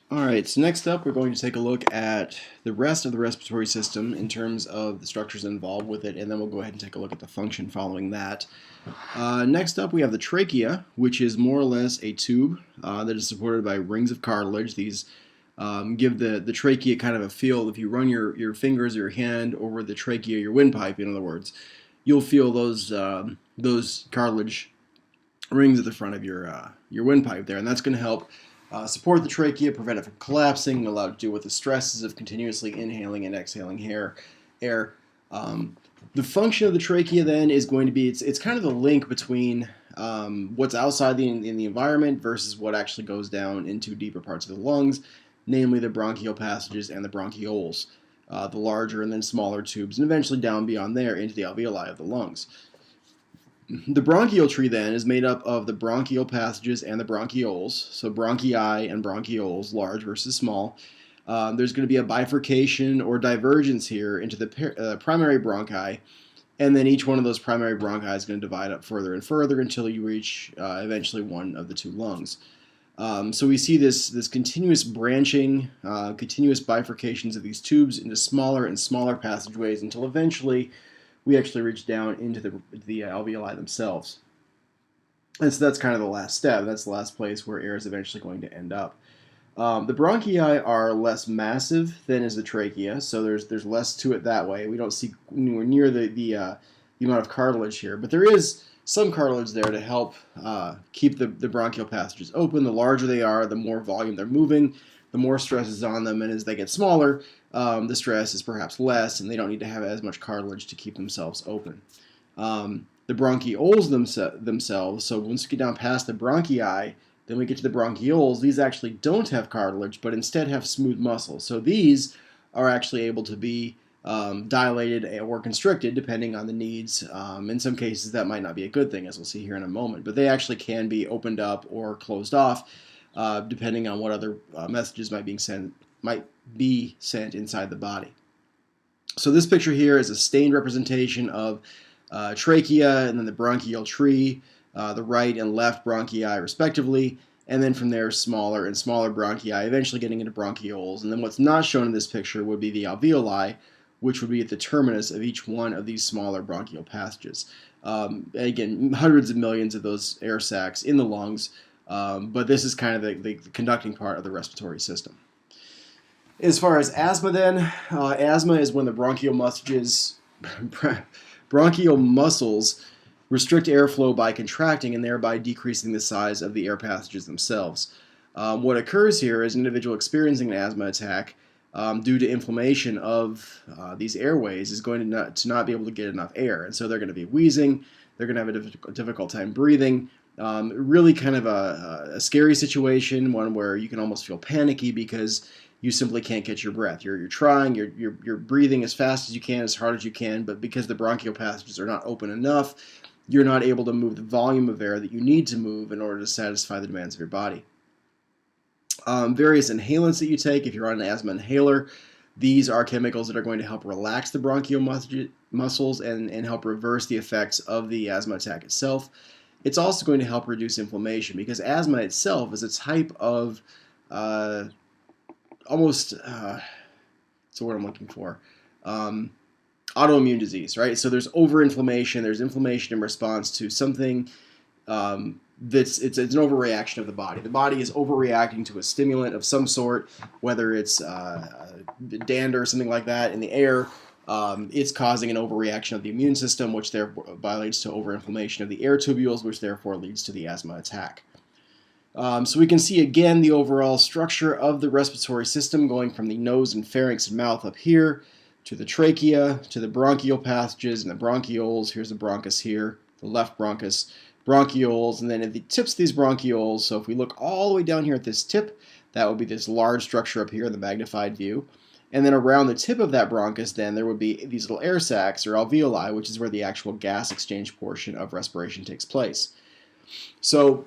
Alright, so next up we're going to take a look at the rest of the respiratory system in terms of the structures involved with it, and then we'll go ahead and take a look at the function following that. Next up we have the trachea, which is more or less a tube that is supported by rings of cartilage. These give the trachea kind of a feel. If you run your fingers or your hand over the trachea, your windpipe in other words, you'll feel those cartilage rings at the front of your windpipe there, and that's going to help support the trachea, prevent it from collapsing, and allow it to deal with the stresses of continuously inhaling and exhaling air. The function of the trachea then is going to be, it's kind of the link between what's outside in the environment versus what actually goes down into deeper parts of the lungs, namely the bronchial passages and the bronchioles, the larger and then smaller tubes, and eventually down beyond there into the alveoli of the lungs. The bronchial tree then is made up of the bronchial passages and the bronchioles, so bronchi and bronchioles, large versus small. There's going to be a bifurcation or divergence here into the primary bronchi, and then each one of those primary bronchi is going to divide up further and further until you reach eventually one of the two lungs. So we see this continuous branching, continuous bifurcations of these tubes into smaller and smaller passageways until eventually we actually reach down into the alveoli themselves. And so that's kind of the last step. That's the last place where air is eventually going to end up. The bronchi are less massive than is the trachea, so there's less to it that way. We don't see anywhere near the amount of cartilage here, but there is some cartilage there to help keep the bronchial passages open. The larger they are, the more volume they're moving, the more stress is on them, and as they get smaller, the stress is perhaps less, and they don't need to have as much cartilage to keep themselves open. The bronchioles themselves, so once you get down past the bronchi, then we get to the bronchioles. These actually don't have cartilage, but instead have smooth muscles. So these are actually able to be dilated or constricted depending on the needs. In some cases, that might not be a good thing, as we'll see here in a moment, but they actually can be opened up or closed off depending on what other messages might be sent inside the body. So this picture here is a stained representation of trachea and then the bronchial tree, the right and left bronchi respectively, and then from there smaller and smaller bronchi, eventually getting into bronchioles. And then what's not shown in this picture would be the alveoli, which would be at the terminus of each one of these smaller bronchial passages. Again, hundreds of millions of those air sacs in the lungs, but this is kind of the conducting part of the respiratory system. As far as asthma then, asthma is when the bronchial muscles restrict airflow by contracting and thereby decreasing the size of the air passages themselves. What occurs here is an individual experiencing an asthma attack due to inflammation of these airways is going to not be able to get enough air, and so they're going to be wheezing, they're going to have a difficult time breathing. Really kind of a scary situation, one where you can almost feel panicky because you simply can't get your breath. You're trying, you're breathing as fast as you can, as hard as you can, but because the bronchial passages are not open enough, you're not able to move the volume of air that you need to move in order to satisfy the demands of your body. Various inhalants that you take, if you're on an asthma inhaler, these are chemicals that are going to help relax the bronchial muscles and help reverse the effects of the asthma attack itself. It's also going to help reduce inflammation because asthma itself is a type of what's the word I'm looking for? Autoimmune disease, right? So there's overinflammation, there's inflammation in response to something it's an overreaction of the body. The body is overreacting to a stimulant of some sort, whether it's dander or something like that in the air. It's causing an overreaction of the immune system, which thereby leads to overinflammation of the air tubules, which therefore leads to the asthma attack. So we can see again the overall structure of the respiratory system going from the nose and pharynx and mouth up here to the trachea, to the bronchial passages and the bronchioles. Here's the bronchus here, the left bronchus, bronchioles, and then at the tips of these bronchioles, so if we look all the way down here at this tip, that would be this large structure up here in the magnified view. And then around the tip of that bronchus, then there would be these little air sacs or alveoli, which is where the actual gas exchange portion of respiration takes place. So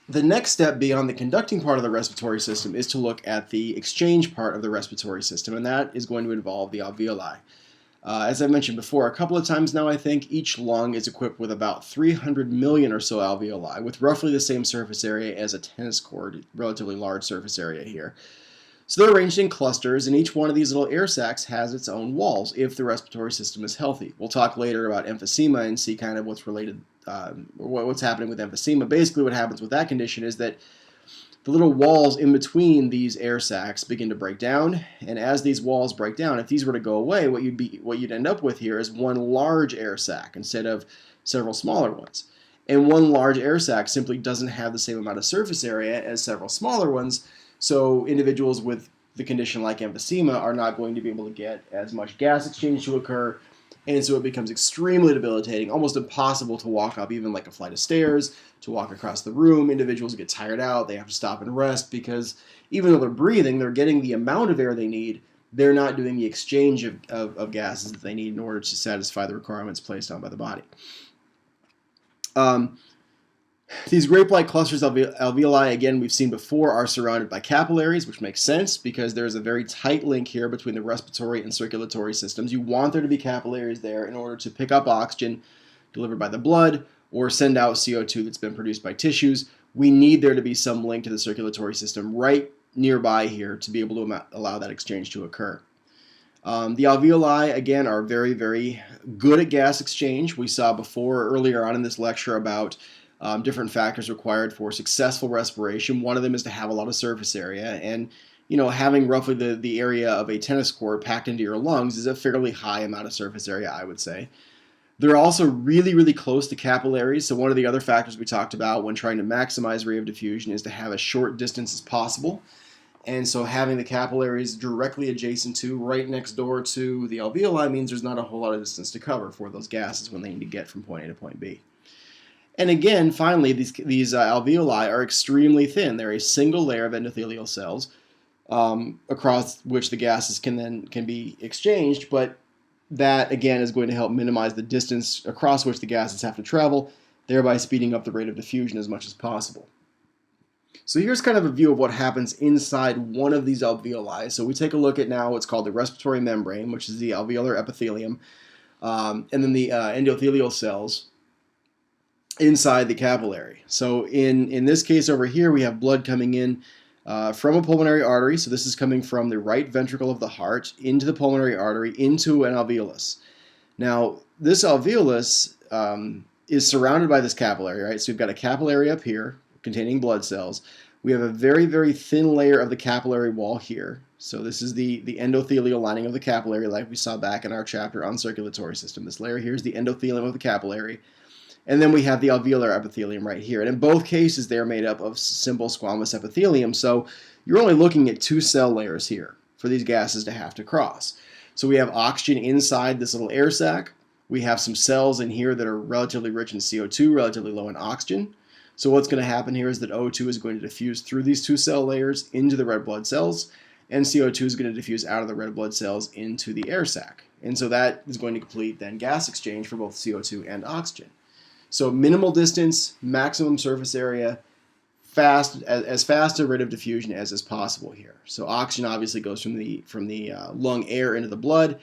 the next step beyond the conducting part of the respiratory system is to look at the exchange part of the respiratory system, and that is going to involve the alveoli. As I mentioned before, a couple of times now, I think each lung is equipped with about 300 million or so alveoli, with roughly the same surface area as a tennis court, relatively large surface area here. So they're arranged in clusters, and each one of these little air sacs has its own walls if the respiratory system is healthy. We'll talk later about emphysema and see kind of what's related, what's happening with emphysema. Basically, what happens with that condition is that the little walls in between these air sacs begin to break down, and as these walls break down, if these were to go away, what you'd end up with here is one large air sac instead of several smaller ones. And one large air sac simply doesn't have the same amount of surface area as several smaller ones, so individuals with the condition like emphysema are not going to be able to get as much gas exchange to occur, and so it becomes extremely debilitating, almost impossible to walk up even like a flight of stairs, to walk across the room. Individuals get tired out, they have to stop and rest because even though they're breathing, they're getting the amount of air they need, they're not doing the exchange of gases that they need in order to satisfy the requirements placed on by the body. These grape-like clusters of alveoli, again, we've seen before, are surrounded by capillaries, which makes sense because there's a very tight link here between the respiratory and circulatory systems. You want there to be capillaries there in order to pick up oxygen delivered by the blood or send out CO2 that's been produced by tissues. We need there to be some link to the circulatory system right nearby here to be able to allow that exchange to occur. The alveoli, again, are very, very good at gas exchange. We saw before, earlier on in this lecture, about different factors required for successful respiration. One of them is to have a lot of surface area, and having roughly the area of a tennis court packed into your lungs is a fairly high amount of surface area, I would say. They're also really, really close to capillaries, so one of the other factors we talked about when trying to maximize rate of diffusion is to have as short distance as possible. And so having the capillaries directly adjacent to, right next door to the alveoli means there's not a whole lot of distance to cover for those gases when they need to get from point A to point B. And again, finally, these alveoli are extremely thin. They're a single layer of endothelial cells across which the gases can be exchanged, but that, again, is going to help minimize the distance across which the gases have to travel, thereby speeding up the rate of diffusion as much as possible. So here's kind of a view of what happens inside one of these alveoli. So we take a look at now what's called the respiratory membrane, which is the alveolar epithelium, and then the endothelial cells inside the capillary. So in this case over here, we have blood coming in from a pulmonary artery. So this is coming from the right ventricle of the heart into the pulmonary artery into an alveolus. Now, this alveolus is surrounded by this capillary, right? So we've got a capillary up here containing blood cells. We have a very, very thin layer of the capillary wall here. So this is the endothelial lining of the capillary, like we saw back in our chapter on circulatory system. This layer here is the endothelium of the capillary. And then we have the alveolar epithelium right here. And in both cases, they're made up of simple squamous epithelium. So you're only looking at two cell layers here for these gases to have to cross. So we have oxygen inside this little air sac. We have some cells in here that are relatively rich in CO2, relatively low in oxygen. So what's going to happen here is that O2 is going to diffuse through these two cell layers into the red blood cells, and CO2 is going to diffuse out of the red blood cells into the air sac. And so that is going to complete then gas exchange for both CO2 and oxygen. So minimal distance, maximum surface area, as fast a rate of diffusion as is possible here. So oxygen obviously goes from the lung air into the blood,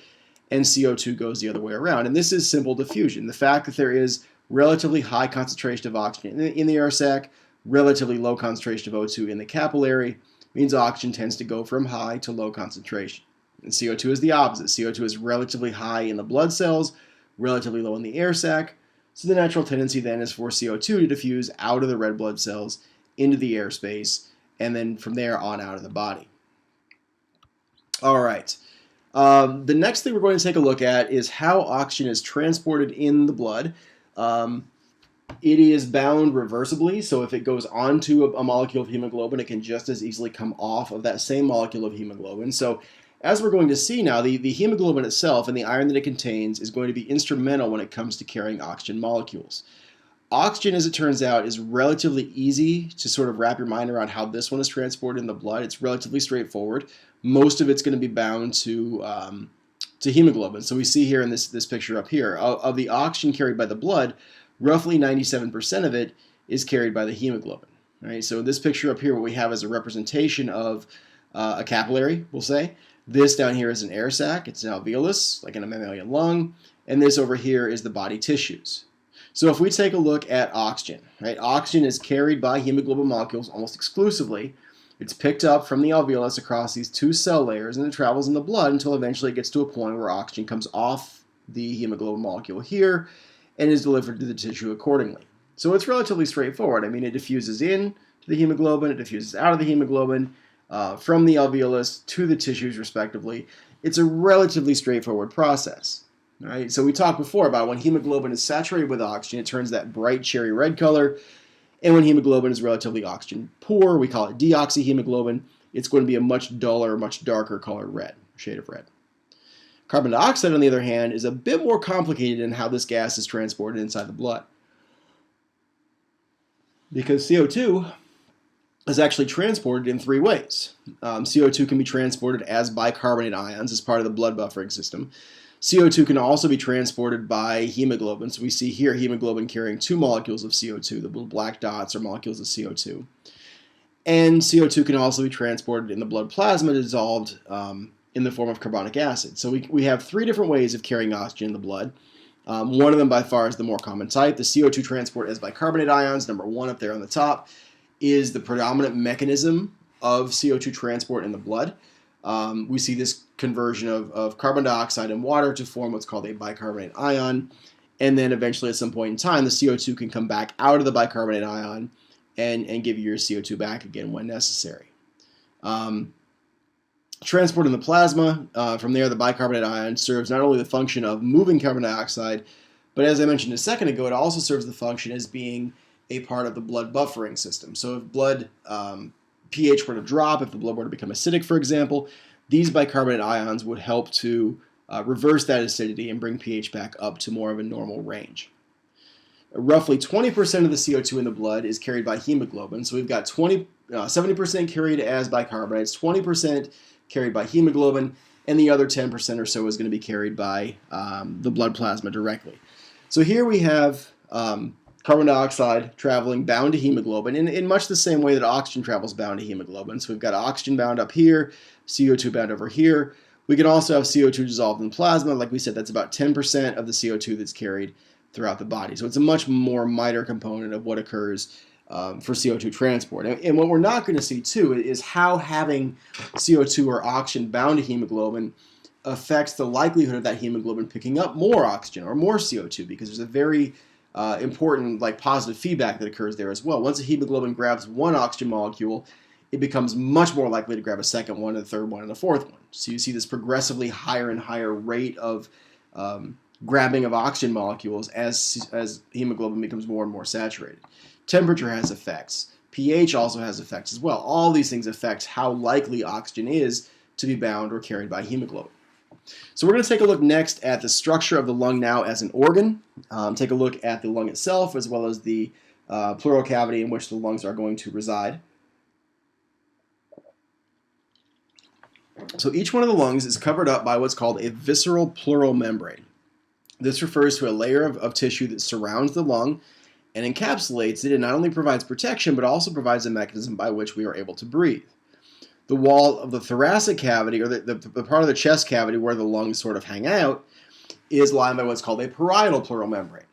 and CO2 goes the other way around. And this is simple diffusion. The fact that there is relatively high concentration of oxygen in the air sac, relatively low concentration of O2 in the capillary, means oxygen tends to go from high to low concentration. And CO2 is the opposite. CO2 is relatively high in the blood cells, relatively low in the air sac. So the natural tendency then is for CO2 to diffuse out of the red blood cells into the airspace, and then from there on out of the body. All right. The next thing we're going to take a look at is how oxygen is transported in the blood. It is bound reversibly, so if it goes onto a molecule of hemoglobin, it can just as easily come off of that same molecule of hemoglobin. So as we're going to see now, the hemoglobin itself and the iron that it contains is going to be instrumental when it comes to carrying oxygen molecules. Oxygen, as it turns out, is relatively easy to sort of wrap your mind around how this one is transported in the blood. It's relatively straightforward. Most of it's going to be bound to hemoglobin. So we see here in this picture up here, of the oxygen carried by the blood, roughly 97% of it is carried by the hemoglobin. Right? So in this picture up here, what we have is a representation of a capillary, we'll say. This down here is an air sac. It's an alveolus, like in a mammalian lung. And this over here is the body tissues. So if we take a look at oxygen, right? Oxygen is carried by hemoglobin molecules almost exclusively. It's picked up from the alveolus across these two cell layers, and it travels in the blood until eventually it gets to a point where oxygen comes off the hemoglobin molecule here and is delivered to the tissue accordingly. So it's relatively straightforward. I mean, it diffuses in to the hemoglobin, it diffuses out of the hemoglobin, from the alveolus to the tissues respectively. It's a relatively straightforward process. Right? So we talked before about when hemoglobin is saturated with oxygen, it turns that bright cherry red color. And when hemoglobin is relatively oxygen poor, we call it deoxyhemoglobin, it's going to be a much duller, much darker colored red, shade of red. Carbon dioxide, on the other hand, is a bit more complicated in how this gas is transported inside the blood. Because CO2 is actually transported in three ways. CO2 can be transported as bicarbonate ions as part of the blood buffering system. CO2 can also be transported by hemoglobin. So we see here hemoglobin carrying two molecules of CO2. The little black dots are molecules of CO2. And CO2 can also be transported in the blood plasma dissolved in the form of carbonic acid. So we have three different ways of carrying oxygen in the blood. One of them by far is the more common type. The CO2 transport as bicarbonate ions, number one up there on the top, is the predominant mechanism of CO2 transport in the blood. We see this conversion of carbon dioxide and water to form what's called a bicarbonate ion. And then eventually at some point in time, the CO2 can come back out of the bicarbonate ion and give you your CO2 back again when necessary. Transport in the plasma, from there the bicarbonate ion serves not only the function of moving carbon dioxide, but as I mentioned a second ago, it also serves the function as being a part of the blood buffering system. So if blood pH were to drop, if the blood were to become acidic, for example, these bicarbonate ions would help to reverse that acidity and bring pH back up to more of a normal range. Roughly 20% of the CO2 in the blood is carried by hemoglobin. So we've got 70% carried as bicarbonates, 20% carried by hemoglobin, and the other 10% or so is going to be carried by the blood plasma directly. So here we have carbon dioxide traveling bound to hemoglobin in much the same way that oxygen travels bound to hemoglobin. So we've got oxygen bound up here, CO2 bound over here. We can also have CO2 dissolved in plasma. Like we said, that's about 10% of the CO2 that's carried throughout the body. So it's a much more minor component of what occurs for CO2 transport. And what we're not going to see, too, is how having CO2 or oxygen bound to hemoglobin affects the likelihood of that hemoglobin picking up more oxygen or more CO2, because there's a very important positive feedback that occurs there as well. Once a hemoglobin grabs one oxygen molecule, it becomes much more likely to grab a second one, a third one, and a fourth one. So you see this progressively higher and higher rate of grabbing of oxygen molecules as hemoglobin becomes more and more saturated. Temperature has effects. pH also has effects as well. All these things affect how likely oxygen is to be bound or carried by hemoglobin. So we're going to take a look next at the structure of the lung now as an organ, take a look at the lung itself as well as the pleural cavity in which the lungs are going to reside. So each one of the lungs is covered up by what's called a visceral pleural membrane. This refers to a layer of tissue that surrounds the lung and encapsulates it, and not only provides protection but also provides a mechanism by which we are able to breathe. The wall of the thoracic cavity, or the part of the chest cavity where the lungs sort of hang out, is lined by what's called a parietal pleural membrane.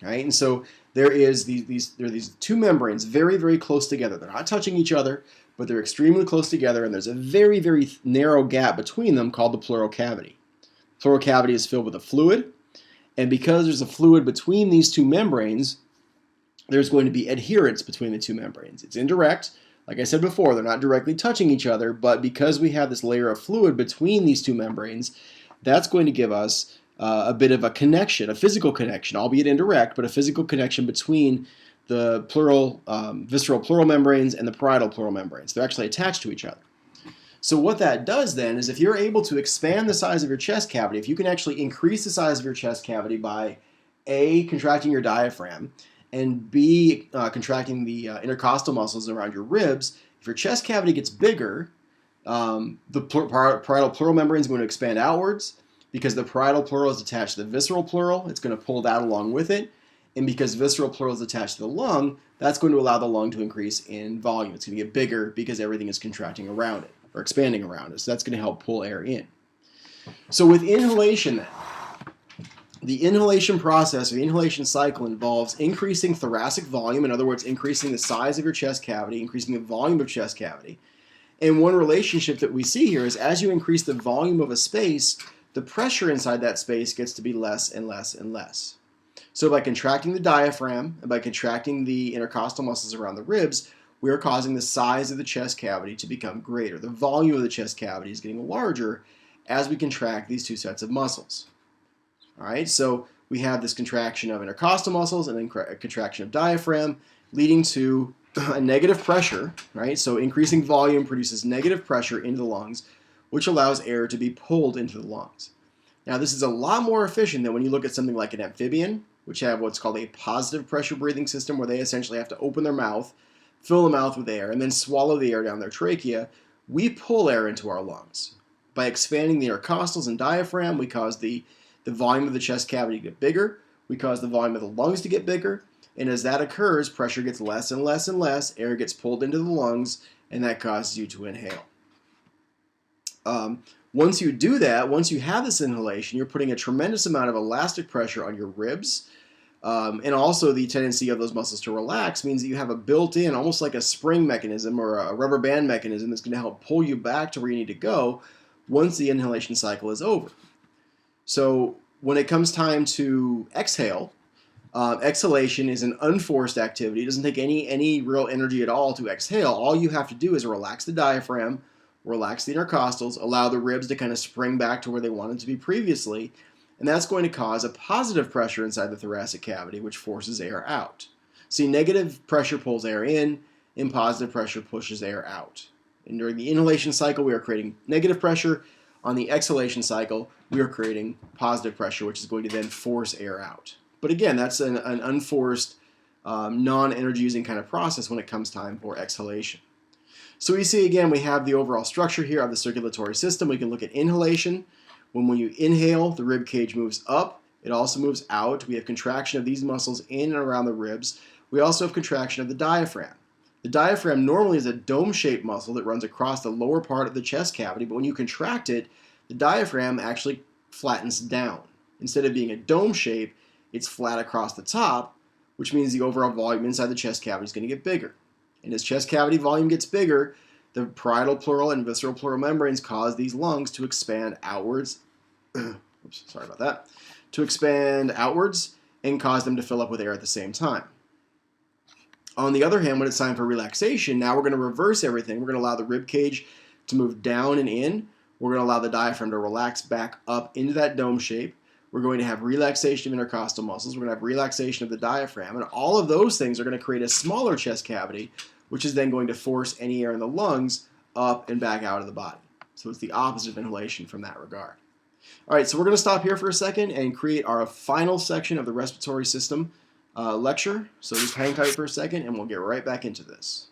Right? And so there are these two membranes very, very close together. They're not touching each other, but they're extremely close together, and there's a very, very narrow gap between them called the pleural cavity. The pleural cavity is filled with a fluid, and because there's a fluid between these two membranes, there's going to be adherence between the two membranes. It's indirect. Like I said before, they're not directly touching each other, but because we have this layer of fluid between these two membranes, that's going to give us a bit of a connection, a physical connection, albeit indirect, but a physical connection between the visceral pleural membranes and the parietal pleural membranes. They're actually attached to each other. So what that does then is if you're able to expand the size of your chest cavity, if you can actually increase the size of your chest cavity by A, contracting your diaphragm, and B, contracting the intercostal muscles around your ribs, if your chest cavity gets bigger, the parietal pleural membrane is going to expand outwards. Because the parietal pleural is attached to the visceral pleural, it's going to pull that along with it. And because visceral pleural is attached to the lung, that's going to allow the lung to increase in volume. It's going to get bigger because everything is contracting around it. or expanding around us. That's going to help pull air in. So with inhalation then, the inhalation process or the inhalation cycle involves increasing thoracic volume, in other words, increasing the size of your chest cavity, increasing the volume of chest cavity. And one relationship that we see here is as you increase the volume of a space, the pressure inside that space gets to be less and less and less. So by contracting the diaphragm and by contracting the intercostal muscles around the ribs, we are causing the size of the chest cavity to become greater. The volume of the chest cavity is getting larger as we contract these two sets of muscles. All right, so we have this contraction of intercostal muscles and then a contraction of diaphragm, leading to a negative pressure, right? So increasing volume produces negative pressure into the lungs, which allows air to be pulled into the lungs. Now, this is a lot more efficient than when you look at something like an amphibian, which have what's called a positive pressure breathing system, where they essentially have to open their mouth, fill the mouth with air, and then swallow the air down their trachea. We pull air into our lungs. By expanding the intercostals and diaphragm, we cause the volume of the chest cavity to get bigger, we cause the volume of the lungs to get bigger, and as that occurs, pressure gets less and less and less, air gets pulled into the lungs, and that causes you to inhale. Once you do that, once you have this inhalation, you're putting a tremendous amount of elastic pressure on your ribs, and also the tendency of those muscles to relax means that you have a built-in, almost like a spring mechanism or a rubber band mechanism that's going to help pull you back to where you need to go once the inhalation cycle is over. So when it comes time to exhale, exhalation is an unforced activity. It doesn't take any real energy at all to exhale. All you have to do is relax the diaphragm, relax the intercostals, allow the ribs to kind of spring back to where they wanted to be previously, and that's going to cause a positive pressure inside the thoracic cavity, which forces air out. See, negative pressure pulls air in, and positive pressure pushes air out. And during the inhalation cycle, we are creating negative pressure. On the exhalation cycle, we are creating positive pressure, which is going to then force air out. But again, that's an unforced, non-energy using kind of process when it comes time for exhalation. So we see again, we have the overall structure here of the circulatory system. We can look at inhalation. When you inhale, the rib cage moves up. It also moves out. We have contraction of these muscles in and around the ribs. We also have contraction of the diaphragm. The diaphragm normally is a dome-shaped muscle that runs across the lower part of the chest cavity, but when you contract it, the diaphragm actually flattens down. Instead of being a dome shape, it's flat across the top, which means the overall volume inside the chest cavity is going to get bigger. And as chest cavity volume gets bigger, the parietal pleural and visceral pleural membranes cause these lungs to expand outwards. Oops, sorry about that. To expand outwards and cause them to fill up with air at the same time. On the other hand, when it's time for relaxation, now we're going to reverse everything. We're going to allow the rib cage to move down and in. We're going to allow the diaphragm to relax back up into that dome shape. We're going to have relaxation of intercostal muscles. We're going to have relaxation of the diaphragm. And all of those things are going to create a smaller chest cavity, which is then going to force any air in the lungs up and back out of the body. So it's the opposite of inhalation from that regard. All right, so we're going to stop here for a second and create our final section of the respiratory system lecture. So just hang tight for a second and we'll get right back into this.